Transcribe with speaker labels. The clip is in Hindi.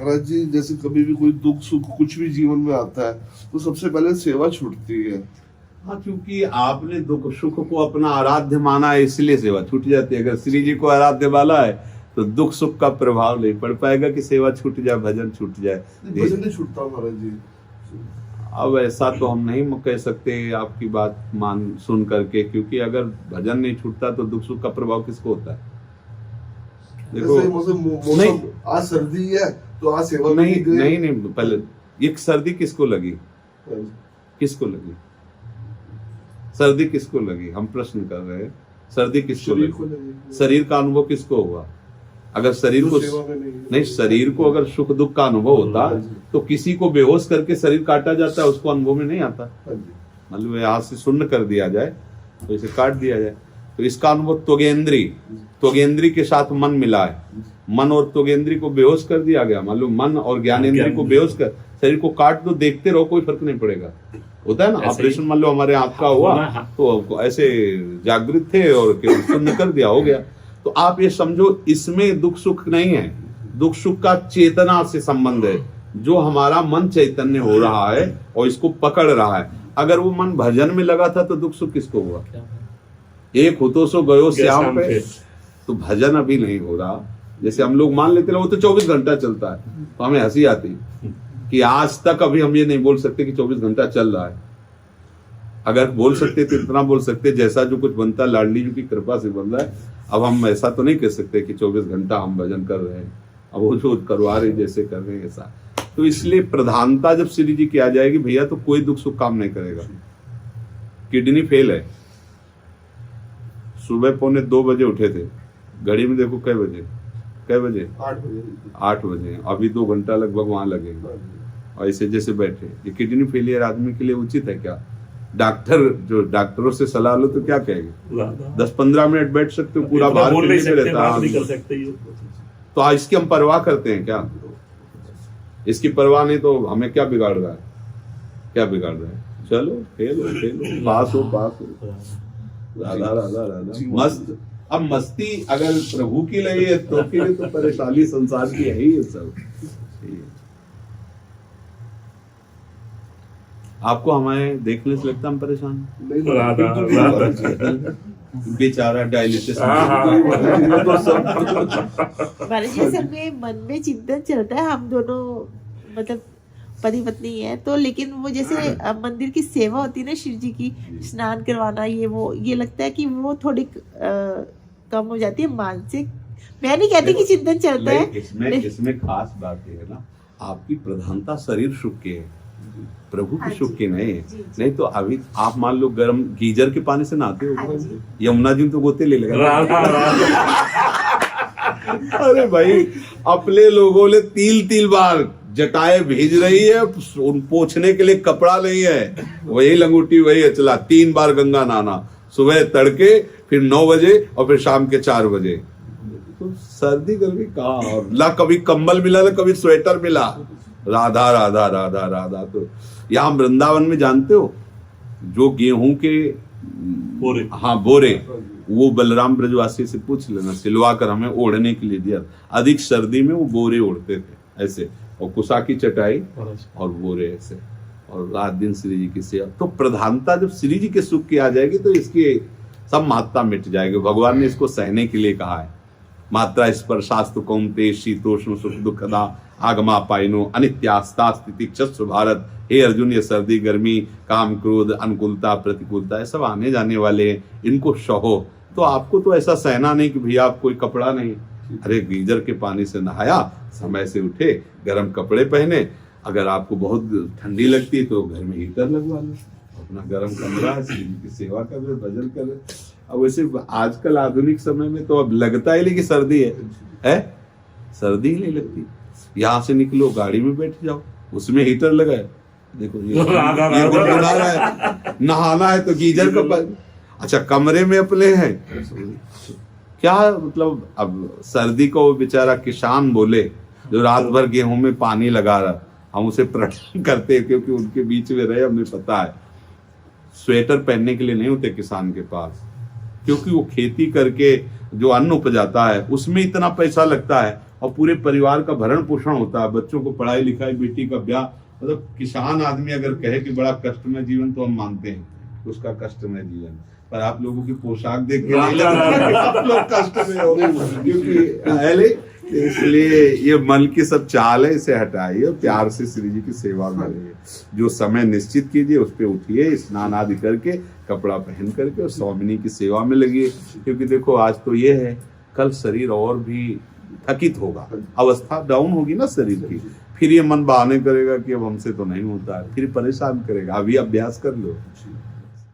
Speaker 1: महाराज जी जैसे कभी भी कोई दुख सुख कुछ भी जीवन में आता है तो सबसे पहले सेवा छूटती है।
Speaker 2: हाँ, क्योंकि आपने दुख सुख को अपना आराध्य माना है, इसलिए सेवा छूट जाती है। अगर श्री जी को आराध्य वाला है तो दुख सुख का प्रभाव नहीं पड़ पाएगा कि सेवा छूट जाए, भजन छूट जाए।
Speaker 1: भजन नहीं छूटता महाराज जी।
Speaker 2: अब ऐसा तो हम नहीं कह सकते आपकी बात मान सुन करके, क्योंकि अगर भजन नहीं छूटता तो दुख सुख का प्रभाव किसको होता है? देखो
Speaker 1: मौसम आज सर्दी है तो आज सेवा
Speaker 2: नहीं, पहले ये सर्दी किसको लगी? किसको लगी सर्दी? किसको लगी? हम प्रश्न कर रहे हैं, सर्दी किसको लगी? शरीर का अनुभव किसको हुआ? अगर शरीर को नहीं, शरीर को अगर सुख दुख का अनुभव होता तो किसी को बेहोश करके शरीर काटा जाता है, उसको अनुभव में नहीं आता। मतलब यहाँ से शून्य कर दिया जाए तो इसे काट दिया जाए तो इसका अनुभव त्वगेंद्री के साथ मन मिला है, मन और त्वगेंद्री को बेहोश कर दिया गया। मालूम, मन और ज्ञानेंद्री को बेहोश कर शरीर को काट दो, देखते रहो, कोई फर्क नहीं पड़ेगा। होता है ना, ऑपरेशन मान लो हमारे आंख का हुआ तो ऐसे जागृत थे और शून्य कर दिया, हो गया। तो आप ये समझो इसमें दुख सुख नहीं है, दुख सुख का चेतना से संबंध है। जो हमारा मन चैतन्य हो रहा है और इसको पकड़ रहा है, अगर वो मन भजन में लगा था तो दुख सुख किसको हुआ? एक होतो सो गयो श्याम पे। तो भजन अभी नहीं हो रहा। जैसे हम लोग मान लेते हैं वो तो 24 घंटा चलता है, तो हमें हंसी आती कि आज तक अभी हम ये नहीं बोल सकते कि 24 घंटा चल रहा है। अगर बोल सकते तो इतना बोल सकते, जैसा जो कुछ बनता लाडली जी की कृपा से बन रहा है। अब हम ऐसा तो नहीं कह सकते कि 24 घंटा हम भजन कर रहे हैं, अब वो जो करवा रहे जैसे कर रहे हैं ऐसा। तो इसलिए प्रधानता जब श्री जी की आ जाएगी भैया तो कोई दुख सुख काम नहीं करेगा। किडनी फेल है, सुबह 2:45 बजे उठे थे, घड़ी में देखो कै बजे? 8 बजे। अभी 2 घंटा लगभग वहां लगेगा। और ऐसे जैसे बैठे, ये किडनी फेलियर आदमी के लिए उचित है क्या? डॉक्टरों से सलाह लो तो क्या कहेंगे? 10-15 मिनट बैठ सकते हो, पूरा बाहर रहता। तो इसकी हम परवाह करते हैं क्या? इसकी परवाह नहीं तो हमें क्या बिगाड़ रहा है? क्या बिगाड़ रहा है? चलो खेलो, पास हो। राधा राधा राधा, मस्त। अब मस्ती अगर प्रभु की लगी है तो के लिए तो परेशानी संसार की है ही सब। आपको हमें देखने से लगता हम परेशान? बेचारा डायलिसिस
Speaker 3: असल में मन में चिंतन चलता है। हम दोनों मतलब पति पत्नी है तो, लेकिन वो जैसे मंदिर की सेवा होती है ना शिव जी की, स्नान करवाना, ये लगता है कि वो थोड़ी कम हो जाती है मानसिक। मैं नहीं कहती कि चिंतन चलता है।
Speaker 2: इसमें खास बात ये है ना, आपकी प्रधानता शरीर सुख की है, प्रभु की सुख की नहीं है। नहीं तो अभी आप मान लो गर्म गीजर के पानी से नहाते हो, यमुना जी तो गोते ले लेगा। अरे भाई, अपने लोगों ने तिल बार जटाएं भेज रही है, उन पोछने के लिए कपड़ा नहीं है, वही लंगोटी वही अचला। 3 बार गंगा नहाना, सुबह तड़के, फिर 9 बजे और फिर शाम के 4 बजे। तो सर्दी गर्मी कहाँ, और ना कभी कंबल मिला ना कभी स्वेटर मिला। राधा राधा राधा राधा। तो यहाँ वृंदावन में जानते हो जो गेहूं के बोरे, वो बलराम ब्रजवासी से पूछ लेना, सिलवा कर हमें ओढ़ने के लिए दिया। अधिक सर्दी में वो बोरे ओढ़ते थे ऐसे, और कुसा की चटाई और बोरे ऐसे, और रात दिन श्री जी की सेवा। तो प्रधानता जब श्री जी के सुख की आ जाएगी तो इसकी सब महत्ता मिट जाएगी। भगवान ने इसको सहने के लिए कहा है। मात्रा स्पर्शास्तु कौन्तेय शीतोष्ण सुख दुखदा आगमा पाइनो अनित्यास्ता स्थिति क्षस्त्र भारत। हे अर्जुन, ये सर्दी गर्मी काम क्रोध अनुकूलता प्रतिकूलता ये सब आने जाने वाले हैं, इनको सहो। तो आपको तो ऐसा सहना नहीं कि भैया आप कोई कपड़ा नहीं, अरे गीजर के पानी से नहाया, समय से उठे, गर्म कपड़े पहने। अगर आपको बहुत ठंडी लगती है तो घर में हीटर लगवा लो, अपना गर्म कमरा है, श्री जी की सेवा कर रहे, भजन कर रहे। अब वैसे आजकल आधुनिक समय में तो अब लगता है कि सर्दी है, सर्दी ही नहीं लगती। यहाँ से निकलो, गाड़ी में बैठ जाओ, उसमें हीटर लगा है, देखो ये गुनगुना रहा है। नहाना है तो गीजर का पानी, अच्छा कमरे में अपने हैं क्या? मतलब अब सर्दी को वो बेचारा किसान बोले जो रात भर गेहूं में पानी लगा रहा, हम उसे प्रणाम करते हैं क्योंकि उनके बीच में रहे, हमें पता है। स्वेटर पहनने के लिए नहीं होते किसान के पास, क्योंकि वो खेती करके जो अन्न उपजाता है उसमें इतना पैसा लगता है, और पूरे परिवार का भरण पोषण होता है, बच्चों को पढ़ाई लिखाई, बेटी का ब्याह। मतलब किसान आदमी अगर कहे कि बड़ा कष्टमय जीवन, तो हम मानते हैं उसका कष्टमय जीवन, पर आप लोगों की पोशाक देख के नहीं लगता कि आप लोग कष्ट में हो, क्योंकि इसलिए ये मन की सब चाल है, इसे हटाइए, प्यार से श्री जी की सेवा में रहिए। जो समय निश्चित कीजिए उस पे उठिए, स्नान आदि करके कपड़ा पहन करके और स्वामिनी की सेवा में लगिए, क्योंकि देखो आज तो ये है, कल शरीर और भी थकित होगा, अवस्था डाउन होगी ना शरीर की, फिर ये मन बहाने करेगा कि अब हमसे तो नहीं होता है, फिर परेशान करेगा। अभी अभ्यास कर लो।